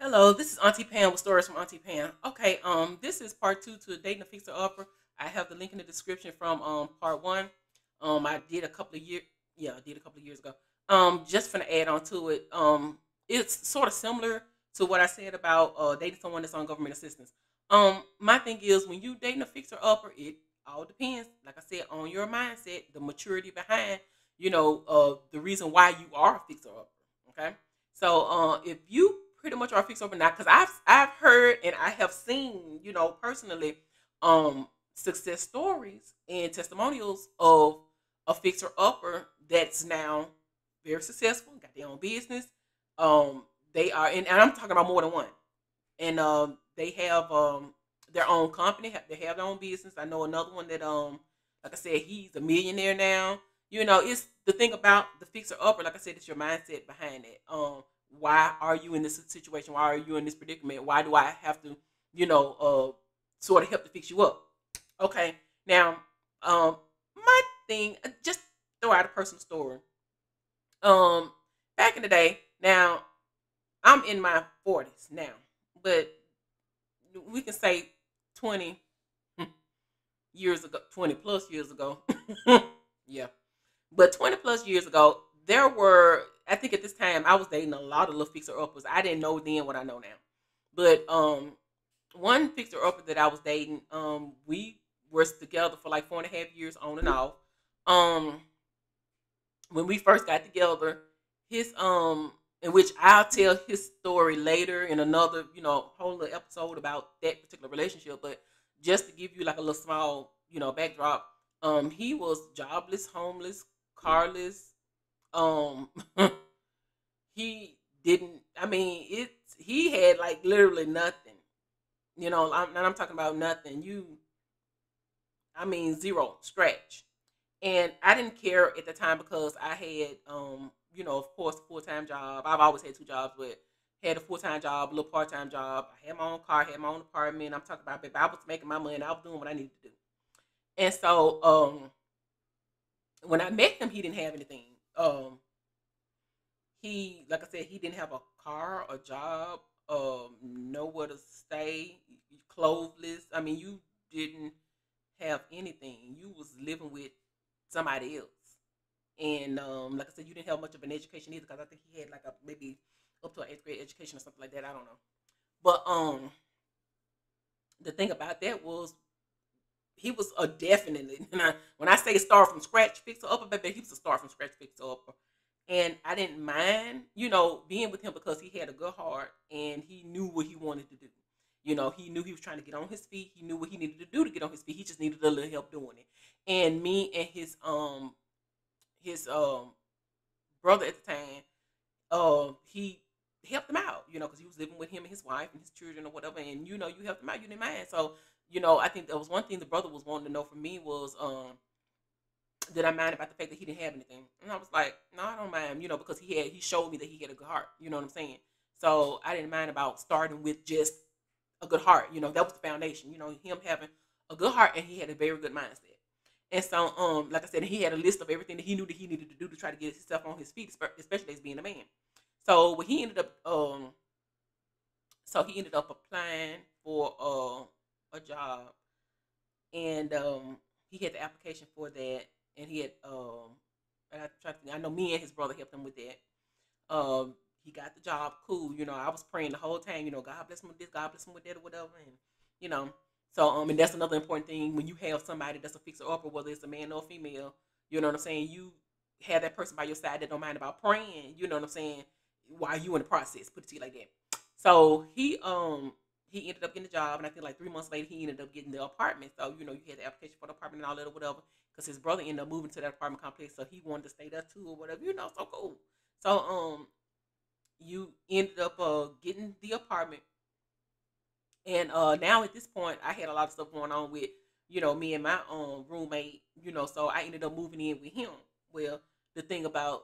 Hello, this is Auntie Pam with Stories from Auntie Pam. Okay, this is part two to Dating a Fixer Upper. I have the link in the description from part one. I did a couple of years, yeah, I did a couple of years ago. Just for to add on to it, it's sort of similar to what I said about dating someone that's on government assistance. My thing is when you dating a fixer upper, it all depends, like I said, on your mindset, the maturity behind, the reason why you are a fixer upper. Okay. So if you pretty much are a fixer upper now, because I've heard and I have seen, personally, success stories and testimonials of a fixer upper that's now very successful, got their own business. They are, and I'm talking about more than one, and they have their own company. They have their own business. I know another one that like I said, he's a millionaire now. It's the thing about the fixer upper. Like I said, it's your mindset behind it. Why are you in this situation? Why are you in this predicament? Why do I have to, sort of help to fix you up? Okay, now, my thing, just throw out a personal story. Um, Back in the day, now I'm in my 40s now, but we can say 20 years ago, 20 plus years ago. Yeah. But 20 plus years ago, there were, I think at this time, I was dating a lot of little fixer uppers. I didn't know then what I know now. But one fixer upper that I was dating, we were together for like 4.5 years on and off. Um, when we first got together, his in which I'll tell his story later in another, whole little episode about that particular relationship. But just to give you like a little small, backdrop, he was jobless, homeless, carless. Um he didn't, I mean, he had like literally nothing. And I'm talking about nothing. I mean zero, scratch. And I didn't care at the time because I had, of course, a full time job. I've always had two jobs, but had a full time job, a little part time job. I had my own car, had my own apartment. I'm talking about, baby, I was making my money. I was doing what I needed to do. And so, when I met him, he didn't have anything. He, like I said, he didn't have a car, a job, nowhere to stay, clothesless. I mean, you didn't have anything. You was living with somebody else. And like I said, you didn't have much of an education either because I think he had like a maybe up to an eighth grade education or something like that. I don't know. But the thing about that was he was a definitely when I say start from scratch fixer upper, baby, he was a start from scratch fixer upper. And I didn't mind, being with him because he had a good heart and he knew what he wanted to do. He knew he was trying to get on his feet. He knew what he needed to do to get on his feet. He just needed a little help doing it. And me and his brother at the time, he helped him out, because he was living with him and his wife and his children or whatever. And you helped him out, you didn't mind. So, I think that was one thing the brother was wanting to know from me was, did I mind about the fact that he didn't have anything? And I was like, no, I don't mind, because he showed me that he had a good heart. You know what I'm saying? So I didn't mind about starting with just a good heart. That was the foundation. Him having a good heart and he had a very good mindset. And so, like I said, he had a list of everything that he knew that he needed to do to try to get himself on his feet, especially as being a man. So when he ended up, applying for a job, and he had the application for that, and he had and I know me and his brother helped him with that. He got the job, cool. I was praying the whole time. God bless him with this, God bless him with that, or whatever, and you know. So and that's another important thing when you have somebody that's a fixer upper, whether it's a man or a female. You know what I'm saying? You have that person by your side that don't mind about praying. You know what I'm saying? While you in the process, put it to you like that. So he ended up getting the job, and I think like 3 months later he ended up getting the apartment. So you had the application for the apartment and all that or whatever, because his brother ended up moving to that apartment complex, so he wanted to stay there too or whatever. So cool. So you ended up getting the apartment, and now at this point I had a lot of stuff going on with me and my roommate. So I ended up moving in with him. Well, the thing about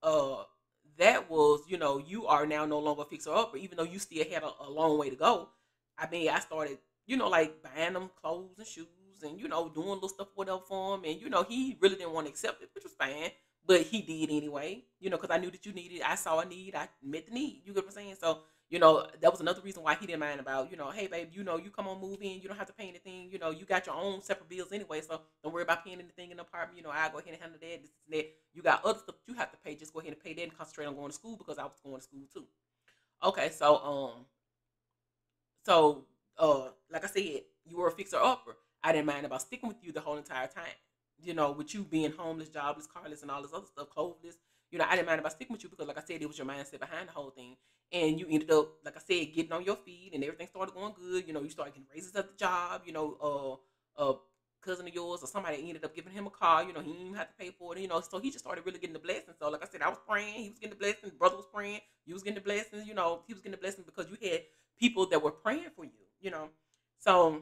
uh that was, you are now no longer a fixer upper, even though you still had a long way to go. I mean, I started, like buying them clothes and shoes and, doing little stuff whatever for him. And, he really didn't want to accept it, which was fine. But he did anyway, because I knew that you needed, I saw a need, I met the need. You get what I'm saying? So, That was another reason why he didn't mind about, hey, babe, you come on, move in. You don't have to pay anything. You got your own separate bills anyway, so don't worry about paying anything in the apartment. I'll go ahead and handle that, this and that. You got other stuff you have to pay. Just go ahead and pay that and concentrate on going to school because I was going to school too. Okay, so like I said, you were a fixer upper. I didn't mind about sticking with you the whole entire time. With you being homeless, jobless, carless, and all this other stuff, clothesless. I didn't mind about sticking with you because, like I said, it was your mindset behind the whole thing. And you ended up, like I said, getting on your feet, and everything started going good. You started getting raises at the job. A cousin of yours or somebody ended up giving him a car. He didn't even have to pay for it. So he just started really getting the blessings. So, like I said, I was praying, he was getting the blessings. Brother was praying, you was getting the blessings. He was getting the blessings because you had people that were praying for you. So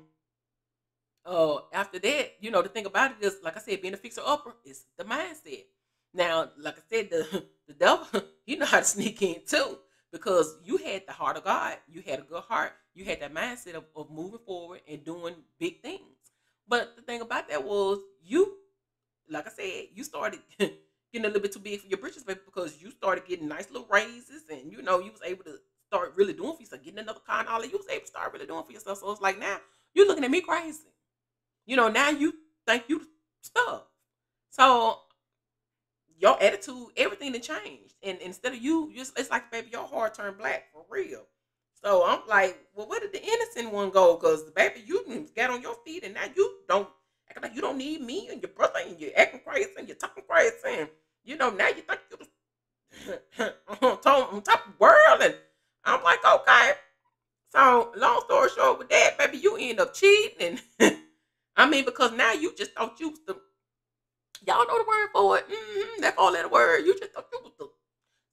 after that, the thing about it is, like I said, being a fixer upper is the mindset. Now, like I said, the devil, he know how to sneak in too, because you had the heart of God, you had a good heart, you had that mindset of moving forward and doing big things. But the thing about that was, you, like I said, you started getting a little bit too big for your britches, baby, because you started getting nice little raises, and you was able to start really doing for yourself, getting another car and all that. You was able to start really doing for yourself. So it's like, now you're looking at me crazy. Now you think you stuff. So your attitude, everything that changed. And instead of you, it's like, baby, your heart turned black for real. So I'm like, well, where did the innocent one go? Because, baby, you got on your feet, and now you don't act like you don't need me and your brother, and you're acting crazy and you're talking crazy. And, now you think you're on top of the world. And I'm like, okay. So long story short with that, baby, you end up cheating. And I mean, because now you just thought you was the, y'all know the word for it. That four-letter word. You just thought you was the.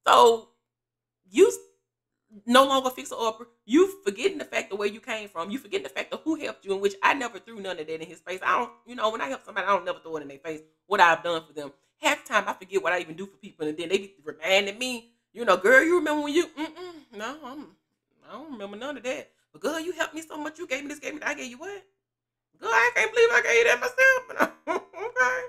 So you no longer fix a upper. You forgetting the fact of where you came from. You forgetting the fact of who helped you, in which I never threw none of that in his face. I don't, when I help somebody, I don't never throw it in their face what I've done for them. Half the time I forget what I even do for people, and then they be reminding me, girl, you remember when you, no, I don't remember none of that. But girl, you helped me so much. You gave me this, gave me that. I gave you what? Girl, I can't believe I gave you that myself. But okay.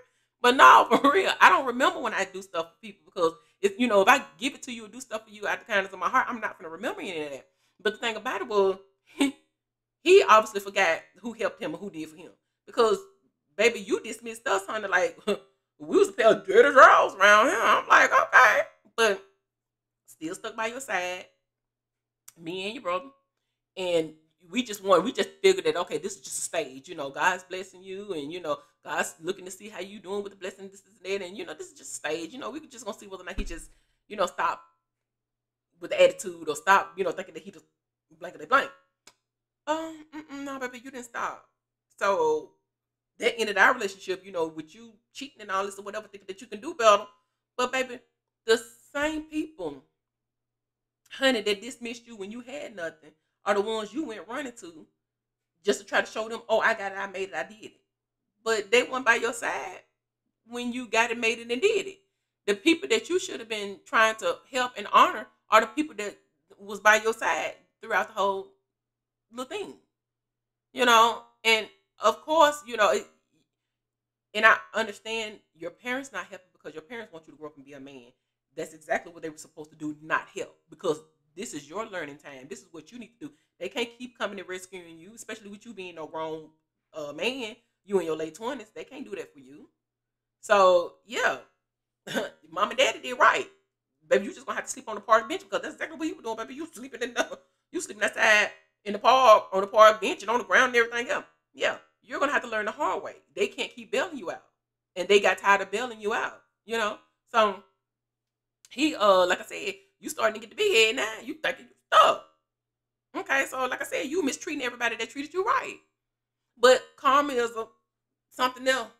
But no, for real, I don't remember when I do stuff for people, because if I give it to you or do stuff for you out of the kindness of my heart, I'm not gonna remember any of that. But the thing about it was, he obviously forgot who helped him or who did for him. Because, baby, you dismissed us, honey, like we was a pair of dirty draws around here. I'm like, okay, but still stuck by your side, me and your brother, and we just figured that, okay, this is just a stage. God's blessing you, and God's looking to see how you doing with the blessing, this and that, and this is just a stage. We just gonna see whether or not he just stop with the attitude, or stop thinking that he just blankety blank. No, baby, you didn't stop. So that ended our relationship. With you cheating and all this or whatever, thinking that you can do better. But baby, the same people, honey, that dismissed you when you had nothing are the ones you went running to just to try to show them, oh, I got it, I made it, I did it. But they weren't by your side when you got it, made it, and did it. The people that you should have been trying to help and honor are the people that was by your side throughout the whole little thing. And of course, and I understand your parents not helping because your parents want you to grow up and be a man. That's exactly what they were supposed to do, not help. Because this is your learning time. This is what you need to do. They can't keep coming and rescuing you, especially with you being no grown man. You in your late 20s. They can't do that for you. So, yeah. Mom and daddy did right. Baby, you just going to have to sleep on the park bench, because that's exactly what you were doing, baby. You sleeping outside in the park, on the park bench and on the ground and everything else. Yeah. You're going to have to learn the hard way. They can't keep bailing you out. And they got tired of bailing you out, So, he, like I said, you starting to get the big head now. You thinking you stuck. Okay, so like I said, you mistreating everybody that treated you right. But karma is something else.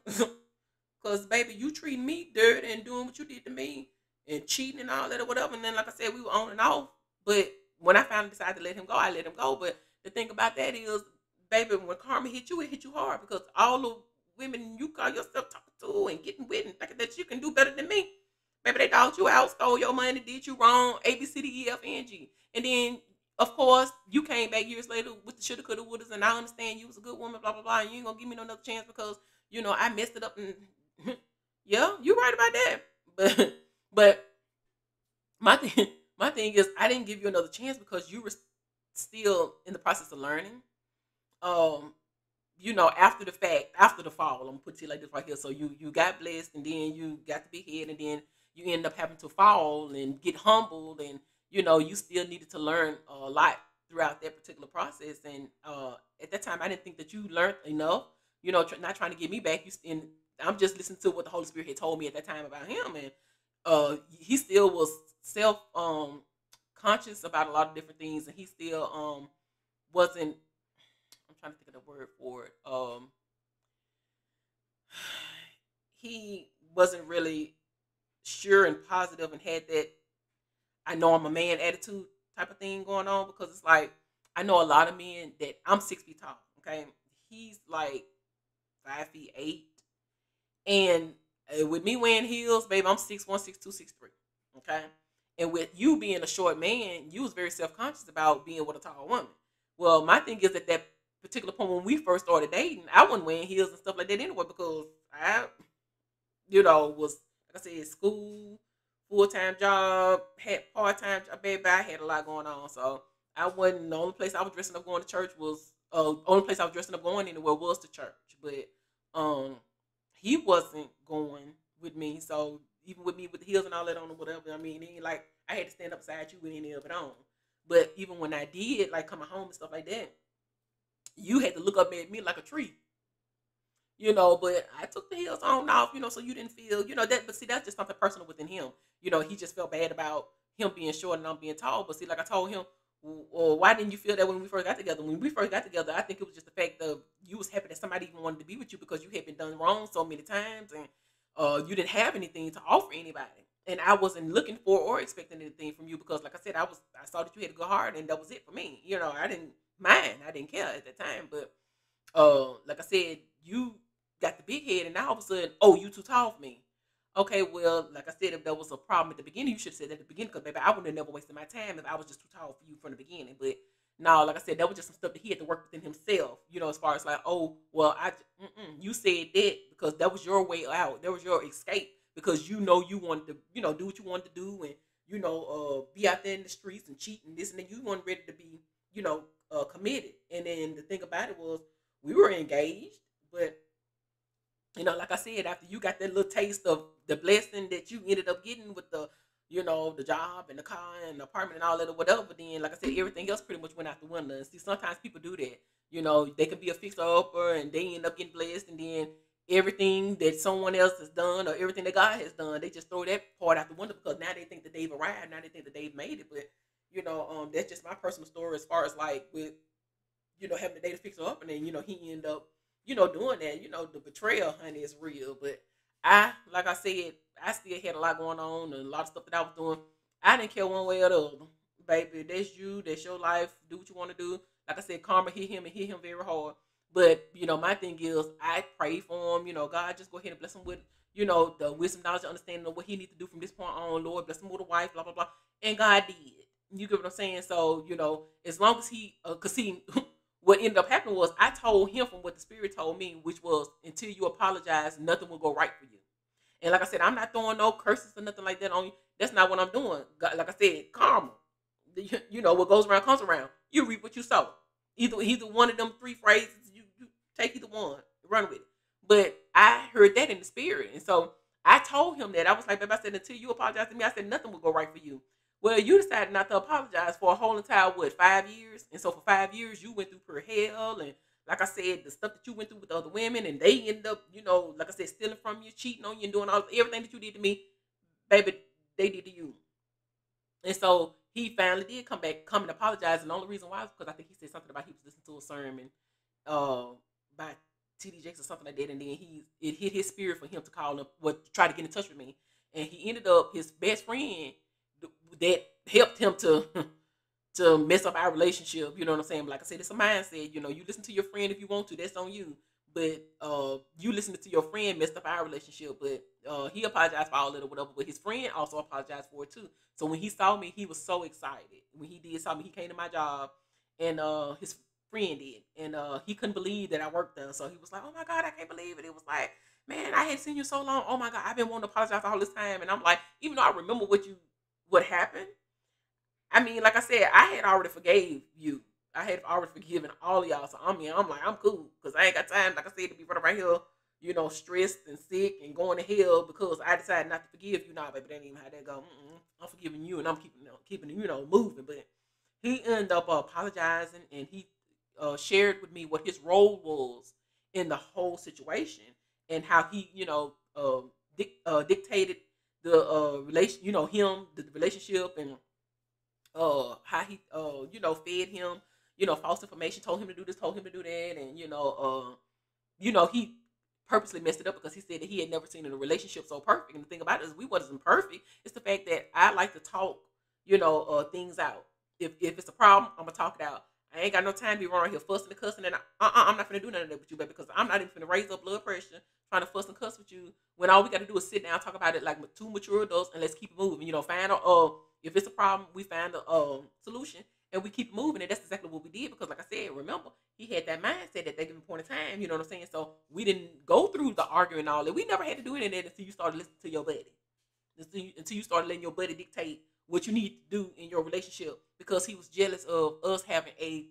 Because, baby, you treating me dirty and doing what you did to me and cheating and all that or whatever. And then, like I said, we were on and off. But when I finally decided to let him go, I let him go. But the thing about that is, baby, when karma hit you, it hit you hard. Because all the women you call yourself talking to and getting with and thinking that you can do better than me, baby, they dogged you out, stole your money, did you wrong, A, B, C, D, E, F, N, G. And then, of course, you came back years later with the shoulda, coulda, wouldas, and I understand you was a good woman, blah, blah, blah, and you ain't gonna give me no another chance because, I messed it up. And yeah, you right about that. But my thing, My thing is, I didn't give you another chance because you were still in the process of learning. Um, after the fact, after the fall, I'm gonna put it like this right here. So you got blessed, and then you got the big head, and then you end up having to fall and get humbled, and you still needed to learn a lot throughout that particular process. And at that time, I didn't think that you learned enough. Not trying to get me back. And I'm just listening to what the Holy Spirit had told me at that time about him, and he still was self conscious about a lot of different things, and he still wasn't. I'm trying to think of the word for it. He wasn't really sure and positive, and had that I know I'm a man attitude type of thing going on, because it's like I know a lot of men that I'm 6 feet tall. Okay, he's like 5'8", and with me wearing heels, baby, I'm 6'1", 6'2", 6'3". Okay, and with you being a short man, you was very self conscious about being with a tall woman. Well, my thing is at that particular point when we first started dating, I wasn't wearing heels and stuff like that anyway, because I was, like I said, school, full time job, had part time job, baby. I had a lot going on, so I wasn't. The only place I was dressing up going to church was only place I was dressing up going anywhere was the church. But um, he wasn't going with me, so even with me with the heels and all that on or whatever, I mean, it ain't like I had to stand up beside you with any of it on. But even when I did, like coming home and stuff like that, you had to look up at me like a tree. But I took the heels on off, so you didn't feel, that. But see, that's just something personal within him. He just felt bad about him being short and I'm being tall. But see, like I told him, well, why didn't you feel that when we first got together? When we first got together, I think it was just the fact that you was happy that somebody even wanted to be with you, because you had been done wrong so many times, and you didn't have anything to offer anybody. And I wasn't looking for or expecting anything from you, because, like I said, I saw that you had a good heart, and that was it for me. I didn't mind, I didn't care at that time, but like I said, you got the big head, and now all of a sudden, oh, you too tall for me. Okay, well, like I said, if there was a problem at the beginning, you should have said that at the beginning, because baby, I wouldn't have never wasted my time if I was just too tall for you from the beginning. But no, like I said, that was just some stuff that he had to work within himself. As far as like, oh, well, you said that because that was your way out, that was your escape, because you wanted to, do what you wanted to do, and be out there in the streets and cheat and this and that. You weren't ready to be, committed. And then the thing about it was, we were engaged, but like I said, after you got that little taste of the blessing that you ended up getting with the job and the car and the apartment and all that or whatever, then like I said, everything else pretty much went out the window. And see, sometimes people do that. They can be a fixer upper and they end up getting blessed, and then everything that someone else has done or everything that God has done, they just throw that part out the window, because now they think that they've arrived, now they think that they've made it. But that's just my personal story as far as like with having to date a fixer up, and then he ended up doing that. The betrayal, honey, is real. But like I said, I still had a lot going on and a lot of stuff that I was doing. I didn't care one way or the other. Baby, that's you, that's your life. Do what you want to do. Like I said, karma hit him and hit him very hard. But my thing is, I pray for him. God, just go ahead and bless him with the wisdom, knowledge, understanding of what he needs to do from this point on. Lord, bless him with a wife, blah blah blah. And God did. You get what I'm saying? So as long as he, cause see, what ended up happening was I told him from what the Spirit told me, which was, until you apologize, nothing will go right for you. And like I said, I'm not throwing no curses or nothing like that on you. That's not what I'm doing. Like I said, karma. What goes around comes around. You reap what you sow. Either one of them three phrases, you take either one, run with it. But I heard that in the Spirit. And so I told him that. I was like, babe, I said, until you apologize to me, I said, nothing will go right for you. Well, you decided not to apologize for a whole entire, 5 years? And so for 5 years, you went through pure hell. And like I said, the stuff that you went through with other women, and they ended up, like I said, stealing from you, cheating on you, and doing everything that you did to me, baby, they did to you. And so he finally did come and apologize. And the only reason why is because I think he said something about he was listening to a sermon by T.D. Jakes or something like that. And then it hit his spirit for him to call him, try to get in touch with me. And he ended up, his best friend that helped him to mess up our relationship. You know what I'm saying? Like I said, it's a mindset. You listen to your friend if you want to. That's on you. But you listening to your friend messed up our relationship. But he apologized for all that or whatever. But his friend also apologized for it too. So when he saw me, he was so excited. When he saw me, he came to my job, and his friend did, and he couldn't believe that I worked there. So he was like, "Oh my God, I can't believe it." It was like, "Man, I hadn't seen you so long. Oh my God, I've been wanting to apologize for all this time." And I'm like, even though I remember what happened, I mean, like I said, I had already forgave you. I had already forgiven all of y'all. So I mean, I'm like, I'm cool because I ain't got time, like I said, to be running around here, stressed and sick and going to hell because I decided not to forgive you. Nah, baby, that ain't even how that go. I'm forgiving you and I'm keeping moving. But he ended up apologizing and he shared with me what his role was in the whole situation and how he, dictated the relation, him, the relationship, and how he fed him, false information, told him to do this, told him to do that, and he purposely messed it up because he said that he had never seen a relationship so perfect. And the thing about it is we wasn't perfect. It's the fact that I like to talk, things out. If it's a problem, I'm gonna talk it out. I ain't got no time to be running here fussing and cussing, and I'm not gonna do none of that with you, baby, because I'm not even gonna raise up blood pressure trying to fuss and cuss with you when all we got to do is sit down, talk about it like two mature adults, and let's keep it moving. Find a if it's a problem, we find a solution and we keep moving. And that's exactly what we did because, like I said, remember, he had that mindset that they give him point of time. You know what I'm saying? So we didn't go through the arguing and all that. We never had to do any of that until you started listening to your buddy. Until you started letting your buddy dictate what you need to do in your relationship because he was jealous of us having a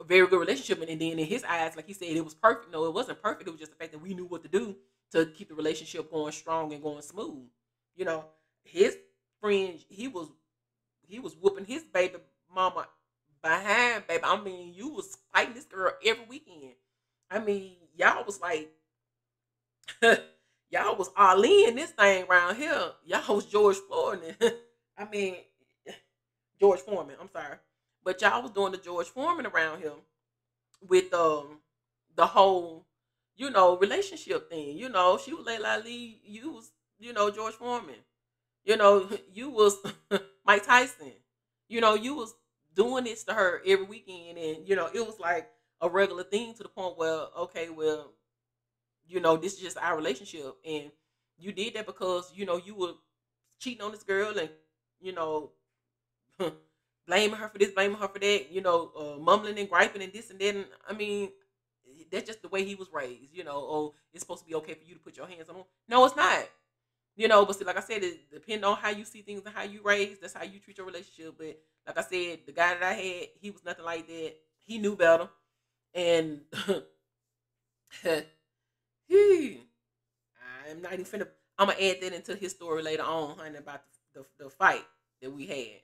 very good relationship. And then in his eyes, like he said, it was perfect. No, it wasn't perfect. It was just the fact that we knew what to do to keep the relationship going strong and going smooth. His friend, he was whooping his baby mama behind, baby. I mean, you was fighting this girl every weekend. I mean, y'all was like, y'all was all in this thing around here. Y'all was George Floyd. I mean, George Foreman. I'm sorry, but y'all was doing the George Foreman around here with the whole relationship thing. She was like, "Lee, you was George Foreman. You was Mike Tyson. You was doing this to her every weekend, and it was like a regular thing to the point where, okay, well, this is just our relationship, and you did that because you were cheating on this girl, and you know blaming her for this, blaming her for that, mumbling and griping and this and that. And I mean, that's just the way he was raised. Oh, it's supposed to be okay for you to put your hands on him. No, it's not. But see, like I said, it depends on how you see things and how you raise. That's how you treat your relationship. But like I said, the guy that I had, he was nothing like that. He knew better, and he, I'm not even finna. I'm gonna add that into his story later on, honey, about the fight that we had.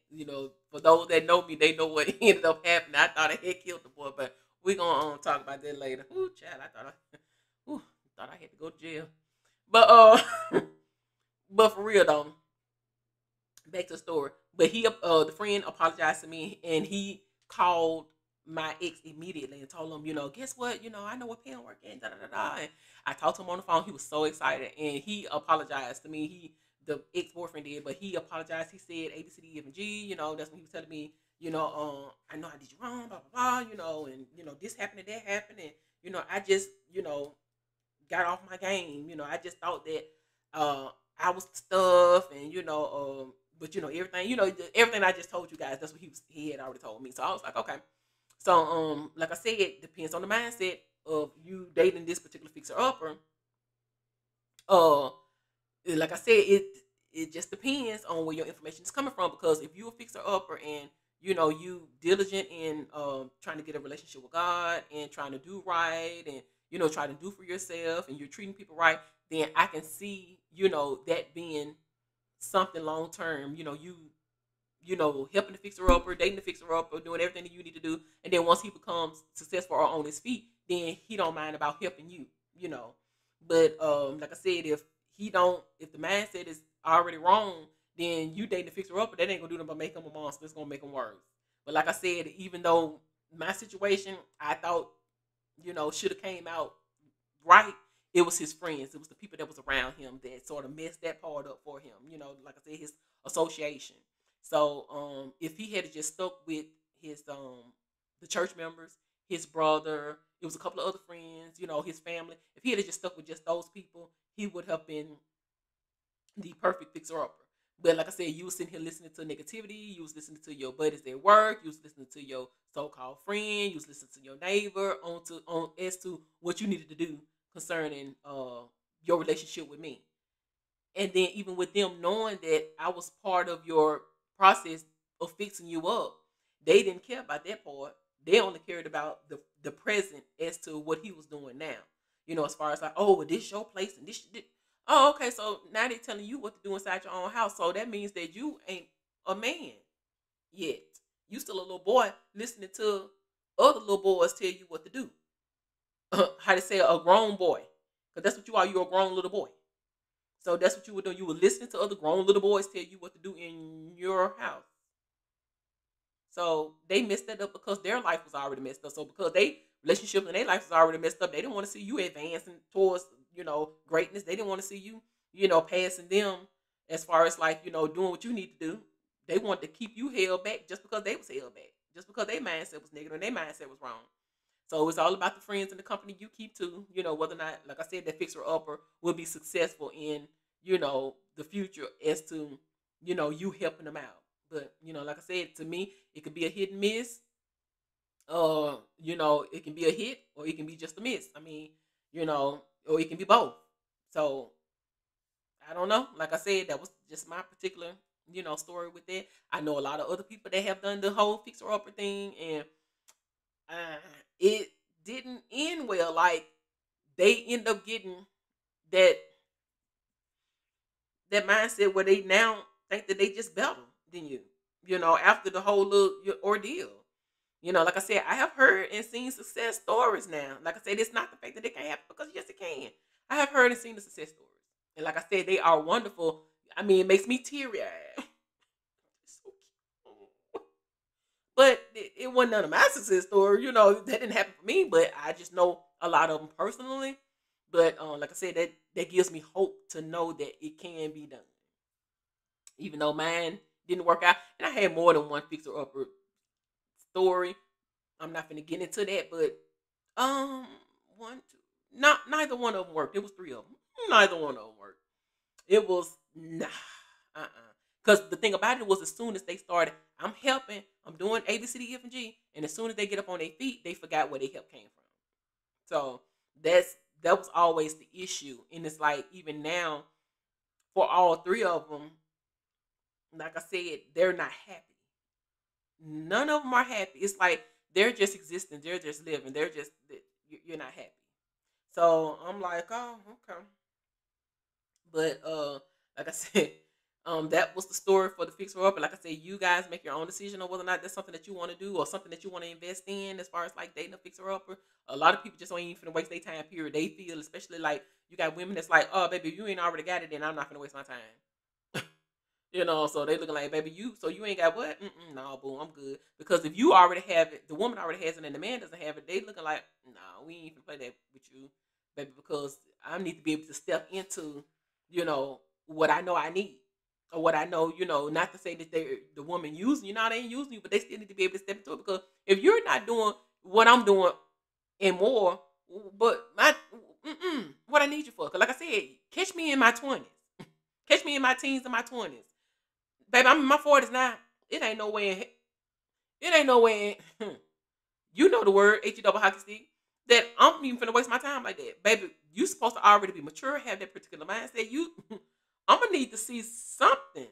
For those that know me, they know what ended up happening. I thought I had killed the boy, but we gonna talk about that later. Ooh, child, I thought I had to go to jail. But but for real though, back to the story. But the friend apologized to me, and he called my ex immediately and told him, guess what? I know what pen work and da da da da. And I talked to him on the phone. He was so excited, and he apologized to me. The ex boyfriend did, but he apologized. He said A B C D F and G. That's when he was telling me, I know I did you wrong, blah blah blah. And this happened and that happened, and I just got off my game. I just thought that I was stuff, and but everything, everything I just told you guys, that's what he had already told me. So I was like, okay. So like I said, it depends on the mindset of you dating this particular fixer upper. Like I said, it just depends on where your information is coming from. Because if you're a fixer upper and you diligent in trying to get a relationship with God and trying to do right and try to do for yourself and you're treating people right, then I can see that being something long term. Helping the fixer upper, dating the fixer upper, doing everything that you need to do, and then once he becomes successful or on his feet, then he don't mind about helping you. But like I said, if the mindset is already wrong, then you dating the fixer upper, that ain't gonna do nothing but make him a monster. It's gonna make him worse. But like I said, even though my situation, I thought should have came out right, it was his friends. It was the people that was around him that sort of messed that part up for him. Like I said, his association. So if he had just stuck with his the church members, his brother, it was a couple of other friends, his family. If he had just stuck with just those people, he would have been the perfect fixer upper. But like I said, you was sitting here listening to negativity. You was listening to your buddies at work. You was listening to your so-called friend. You was listening to your neighbor on as to what you needed to do concerning your relationship with me. And then even with them knowing that I was part of your process, of fixing you up. They didn't care about that part. They only cared about the present as to what he was doing now. As far as like, oh, well, this your place and this. Oh, okay. So now they telling you what to do inside your own house. So that means that you ain't a man yet. You still a little boy listening to other little boys tell you what to do. How to say a grown boy, because that's what you are. You're a grown little boy. So that's what you were doing. You were listening to other grown little boys tell you what to do in your house. So they messed that up because their life was already messed up. So because they relationship and their life was already messed up, they didn't want to see you advancing towards, greatness. They didn't want to see you, passing them as far as like, doing what you need to do. They wanted to keep you held back just because they was held back. Just because their mindset was negative and their mindset was wrong. So it's all about the friends and the company you keep to, whether or not, like I said, that fixer upper will be successful in, the future as to, you helping them out. But, like I said, to me, it could be a hit and miss. It can be a hit or it can be just a miss. I mean, or it can be both. So I don't know. Like I said, that was just my particular, story with that. I know a lot of other people that have done the whole fixer upper thing, and it didn't end well. Like they end up getting that mindset where they now think that they just better than you. After the whole little ordeal. Like I said, I have heard and seen success stories now. Like I said, it's not the fact that they can't happen, because yes, it can. I have heard and seen the success stories. And like I said, they are wonderful. I mean, it makes me teary-eyed. It's so cute. But it wasn't none of my success story. That didn't happen for me, but I just know a lot of them personally. But like I said, that gives me hope to know that it can be done. Even though mine didn't work out. And I had more than one fixer-upper story. I'm not gonna get into that, but one, two, neither one of them worked. It was three of them. Neither one of them worked. It was Because the thing about it was, as soon as they started, I'm helping, I'm doing A, B, C, D, F, and G, and as soon as they get up on their feet, they forgot where their help came from. So that was always the issue, and it's like even now, for all three of them, like I said, they're not happy. None of them are happy. It's like they're just existing. They're just living. You're not happy. So I'm like, oh, okay. But like I said, that was the story for the fixer up. And like I said, you guys make your own decision on whether or not that's something that you want to do or something that you want to invest in as far as like dating a fixer upper. A lot of people just don't even finna waste their time period. They feel, especially like you got women that's like, oh baby, if you ain't already got it, then I'm not gonna waste my time. So they looking like, baby, you ain't got what? No, boo, I'm good. Because if you already have it, the woman already has it, and the man doesn't have it, they looking like, no, we ain't even play that with you, baby, because I need to be able to step into, what I know I need. Or what I know, not to say that the woman using you, they ain't using you, but they still need to be able to step into it. Because if you're not doing what I'm doing and more, but what I need you for. Because like I said, catch me in my 20s. Catch me in my teens and my 20s. Baby, I'm in my 40s now. It ain't no way you know the word, H-E-double hockey stick, that I'm even finna waste my time like that. Baby, you supposed to already be mature, have that particular mindset. I'm gonna need to see something.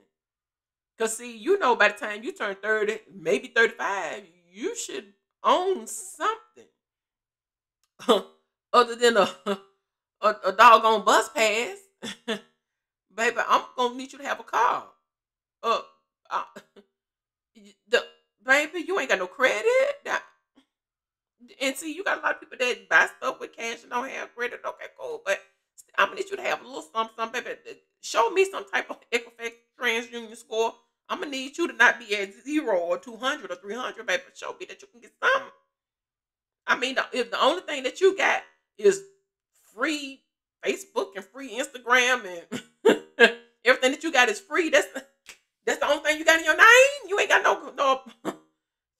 Because see, by the time you turn 30, maybe 35, you should own something. Other than a doggone bus pass. Baby, I'm gonna need you to have a car. Uh, uh baby, you ain't got no credit. And see, you got a lot of people that buy stuff with cash and don't have credit. Okay, cool. But I'm gonna need you to have a little something, baby. Show me some type of Equifax TransUnion score. I'm gonna need you to not be at 0 or 200 or 300, baby. Show me that you can get something. I mean, if the only thing that you got is free Facebook and free Instagram and everything that you got is free, that's the only thing you got in your name. You ain't got no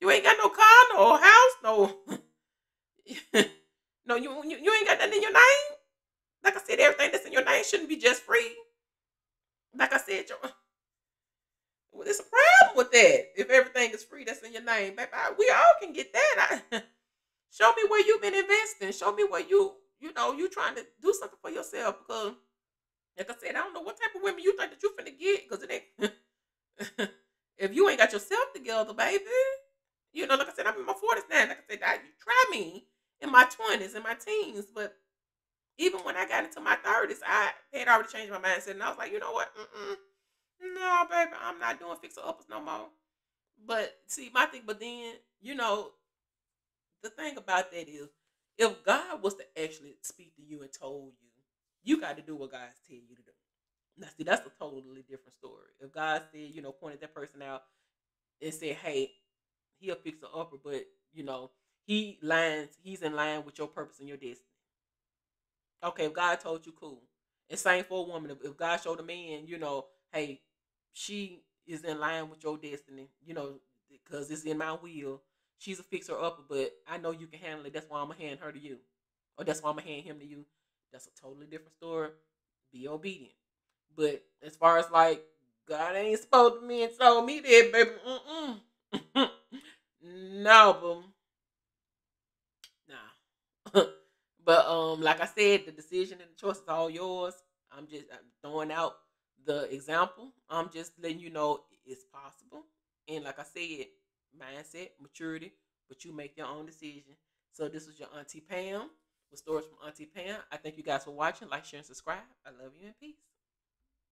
you ain't got no car, no house, no no, you ain't got nothing in your name. Like I said, everything that's in your name shouldn't be just free. Like I said, there's a problem with that. If everything is free that's in your name, baby, we all can get that. Show me where you've been investing. Show me where you trying to do something for yourself. Because, like I said, I don't know what type of women you think that you finna get. Because it ain't, If you ain't got yourself together, baby, like I said, I'm in my 40s now. Like I said, you try me in my 20s, in my teens, but even when I got into my 30s, I had already changed my mindset, and I was like, you know what? No, baby, I'm not doing fixer uppers no more. But see, my thing, but then, the thing about that is, if God was to actually speak to you and told you, you got to do what God tell you to do. Now, see, that's a totally different story. If God said, pointed that person out and said, "Hey, he'll fix the upper," but he's in line with your purpose and your destiny. Okay, if God told you, cool. And same for a woman. If God showed a man, hey, she is in line with your destiny, because it's in my will. She's a fixer upper, but I know you can handle it. That's why I'm gonna hand her to you, or that's why I'm gonna hand him to you. That's a totally different story. Be obedient. But as far as like God ain't spoke to me and told me that, baby, no, boom, nah. But like I said, the decision and the choice is all yours. I'm throwing out the example. I'm just letting you know it's possible. And like I said, mindset, maturity, but you make your own decision. So this was your Auntie Pam with stories from Auntie Pam. I thank you guys for watching. Like, share, and subscribe. I love you and peace.